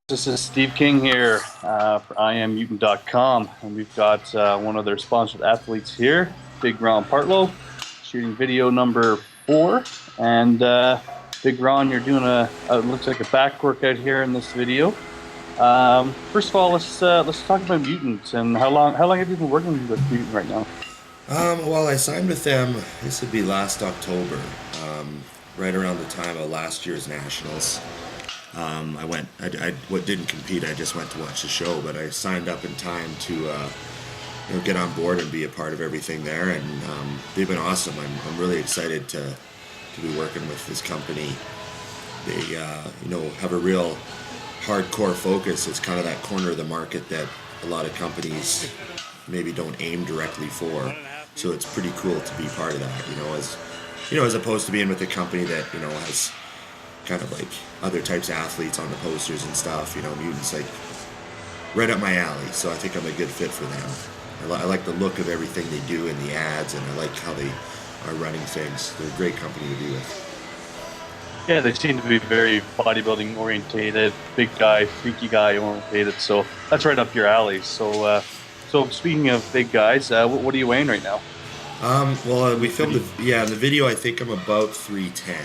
This is Steve King here for IamMutant.com, and we've got one of their sponsored athletes here, Big Ron Partlow, shooting video number 4. And Big Ron, you're doing looks like a back workout here in this video. First of all, let's talk about Mutant and how long have you been working with Mutant right now? Well, I signed with them. This would be last October, right around the time of last year's nationals. I went. I didn't compete. I just went to watch the show. But I signed up in time to, get on board and be a part of everything there. And they've been awesome. I'm really excited to be working with this company. They, have a real hardcore focus. It's kind of that corner of the market that a lot of companies maybe don't aim directly for. So it's pretty cool to be part of that. As opposed to being with a company that has kind of like other types of athletes on the posters and stuff. Mutant's like right up my alley, so I think I'm a good fit for them. I like the look of everything they do in the ads, and I like how they are running things. They're a great company to be with. Yeah, they seem to be very bodybuilding orientated, big guy, freaky guy orientated. So that's right up your alley. So speaking of big guys, what are you weighing right now? We filmed in the video I think I'm about 310.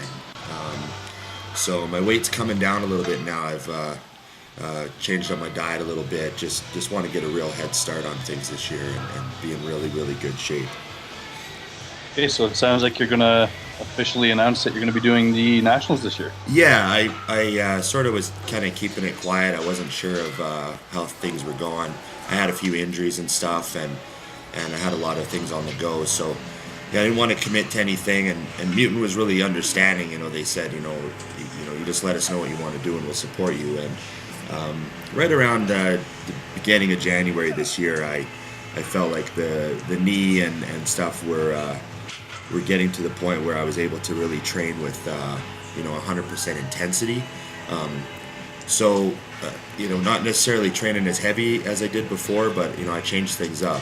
So my weight's coming down a little bit now. I've changed up my diet a little bit. Just want to get a real head start on things this year and be in really, really good shape. Okay, so it sounds like you're going to officially announce that you're going to be doing the Nationals this year. Yeah, I sort of was kind of keeping it quiet. I wasn't sure of how things were going. I had a few injuries and stuff, and I had a lot of things on the go. So yeah, I didn't want to commit to anything, and Mutant was really understanding. They said, you just let us know what you want to do, and we'll support you. And right around the beginning of January this year, I felt like the knee and stuff were getting to the point where I was able to really train with 100% intensity. Not necessarily training as heavy as I did before, but I changed things up.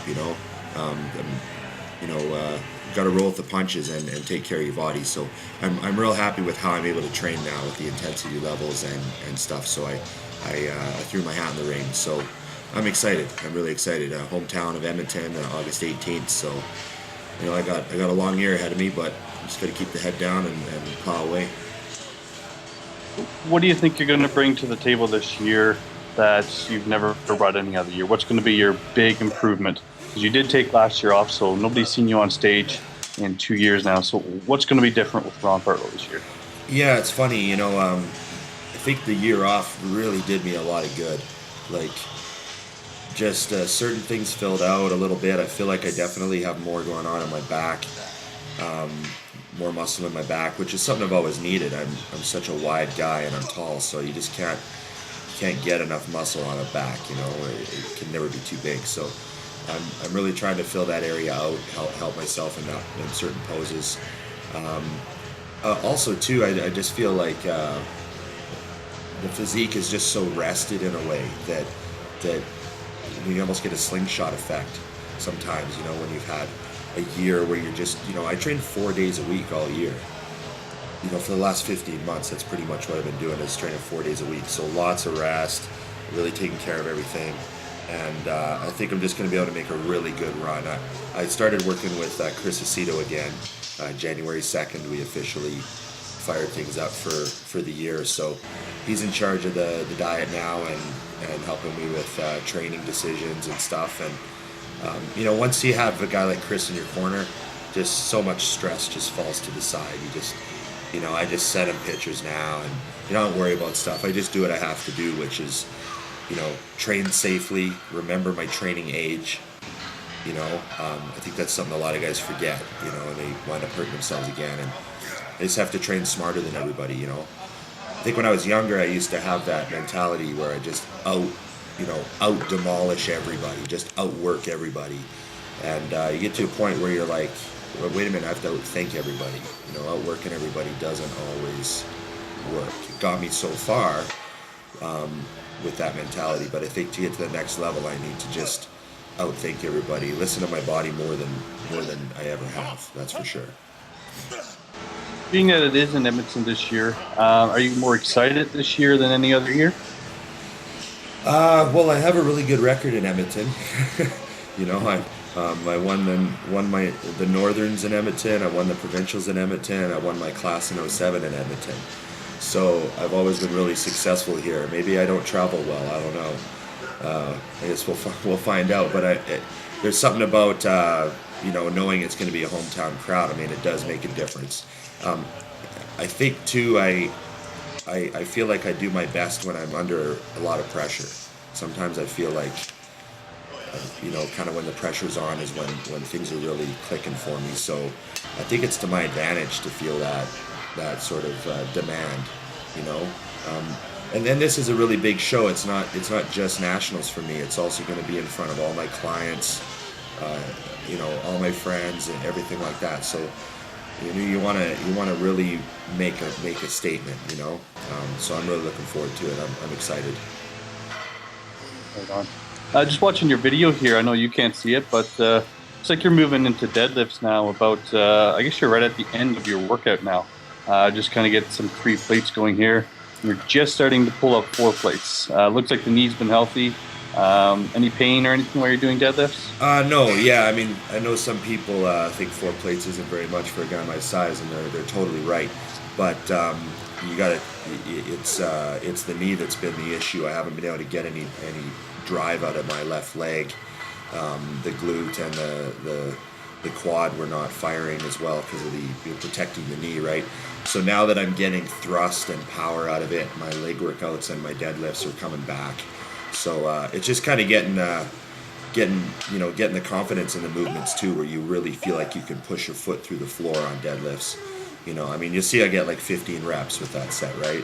Got to roll with the punches and take care of your body. So I'm real happy with how I'm able to train now with the intensity levels and stuff. So I threw my hat in the ring. So I'm excited. I'm really excited. Hometown of Edmonton, August 18th. So I got a long year ahead of me, but I'm just going to keep the head down and plow away. What do you think you're going to bring to the table this year that you've never brought any other year? What's going to be your big improvement? Because you did take last year off, so nobody's seen you on stage in 2 years now. So what's going to be different with Ron Partlow this year? Yeah, it's funny. I think the year off really did me a lot of good. Like, just certain things filled out a little bit. I feel like I definitely have more going on in my back, more muscle in my back, which is something I've always needed. I'm such a wide guy and I'm tall, so you just can't get enough muscle on a back. It can never be too big. So I'm really trying to fill that area out, help myself in certain poses. Also, too, I just feel like the physique is just so rested in a way that you almost get a slingshot effect sometimes, when you've had a year where you're just, I train 4 days a week all year. For the last 15 months, that's pretty much what I've been doing, is training 4 days a week. So lots of rest, really taking care of everything. And I think I'm just going to be able to make a really good run. I started working with Chris Aceto again. January 2nd, we officially fired things up for the year. So he's in charge of the diet now and helping me with training decisions and stuff. And, once you have a guy like Chris in your corner, just so much stress just falls to the side. You just, I just send him pictures now, and you don't worry about stuff. I just do what I have to do, which is, train safely, remember my training age. I think that's something a lot of guys forget, and they wind up hurting themselves again. And they just have to train smarter than everybody, I think when I was younger, I used to have that mentality where I just out demolish everybody, just outwork everybody. And you get to a point where you're like, well, wait a minute, I have to outthink everybody. Outworking everybody doesn't always work. It got me so far with that mentality, but I think to get to the next level, I need to just outthink everybody, listen to my body more than I ever have. That's for sure. Being that it is in Edmonton this year, are you more excited this year than any other year? Well, I have a really good record in Edmonton. You know, I won the Northerns in Edmonton. I won the provincials in Edmonton. I won my class in '07 in Edmonton. So I've always been really successful here. Maybe I don't travel well. I don't know. I guess we'll find out. But there's something about knowing it's going to be a hometown crowd. I mean, it does make a difference. I think too. I feel like I do my best when I'm under a lot of pressure. Sometimes I feel like, kind of when the pressure's on is when things are really clicking for me. So I think it's to my advantage to feel that sort of demand, you know. And then this is a really big show. It's not just nationals for me. It's also going to be in front of all my clients, all my friends and everything like that. So you want to really make a statement, you know. So I'm really looking forward to it. I'm excited. Right on. Just watching your video here, I know you can't see it, but looks like you're moving into deadlifts now. I guess you're right at the end of your workout now. Just kind of get some 3 plates going here. You're just starting to pull up 4 plates. Looks like the knee's been healthy. Any pain or anything while you're doing deadlifts? No, yeah. I mean, I know some people think 4 plates isn't very much for a guy my size, and they're totally right. But you got to. It's the knee that's been the issue. I haven't been able to get any drive out of my left leg. The glute and the quad were not firing as well because of you're protecting the knee, right? So now that I'm getting thrust and power out of it, my leg workouts and my deadlifts are coming back. So it's just kind of getting the confidence in the movements too, where you really feel like you can push your foot through the floor on deadlifts. You know, I mean, you see I get like 15 reps with that set, right?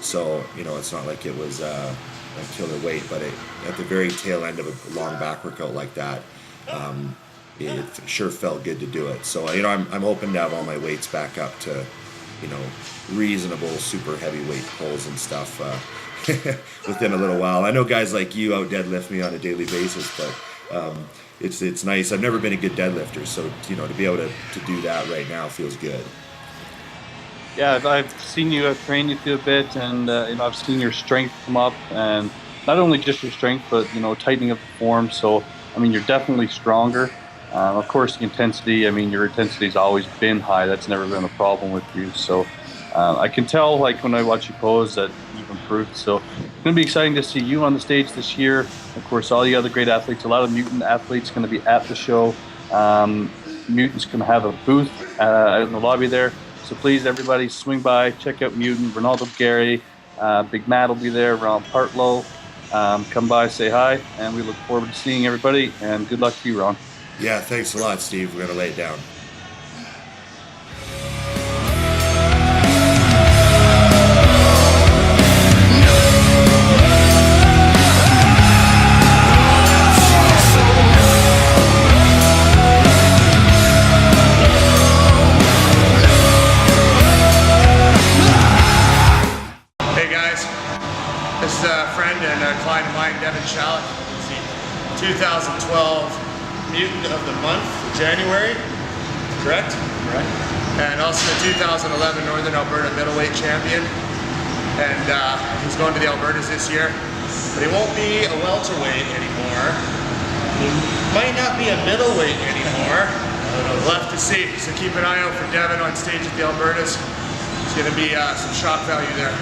So, it's not like it was a killer weight, but at the very tail end of a long back workout like that, it sure felt good to do it. So, I'm hoping to have all my weights back up to, reasonable super heavyweight pulls and stuff within a little while. I know guys like you out deadlift me on a daily basis, but it's nice. I've never been a good deadlifter, so to be able to do that right now feels good. Yeah, I've seen you, I've trained you through a bit, and I've seen your strength come up, and not only just your strength, but tightening of the form. So I mean, you're definitely stronger. Of course, the intensity. I mean, your intensity's always been high. That's never been a problem with you. So I can tell, like when I watch you pose, that you've improved. So it's going to be exciting to see you on the stage this year. Of course, all the other great athletes. A lot of Mutant athletes going to be at the show. Mutant's going to have a booth out in the lobby there. So please, everybody, swing by, check out Mutant. Ronaldo Gary, Big Matt will be there. Ron Partlow, come by, say hi, and we look forward to seeing everybody. And good luck to you, Ron. Yeah, thanks a lot, Steve. We're gonna lay it down. This is a friend and a client of mine, Devin Shallett. Let's see, 2012 Mutant of the Month, January, correct? Right. And also the 2011 Northern Alberta Middleweight Champion. And he's going to the Albertas this year. But he won't be a welterweight anymore. He might not be a middleweight anymore. We'll have to see. So keep an eye out for Devin on stage at the Albertas. It's going to be some shock value there.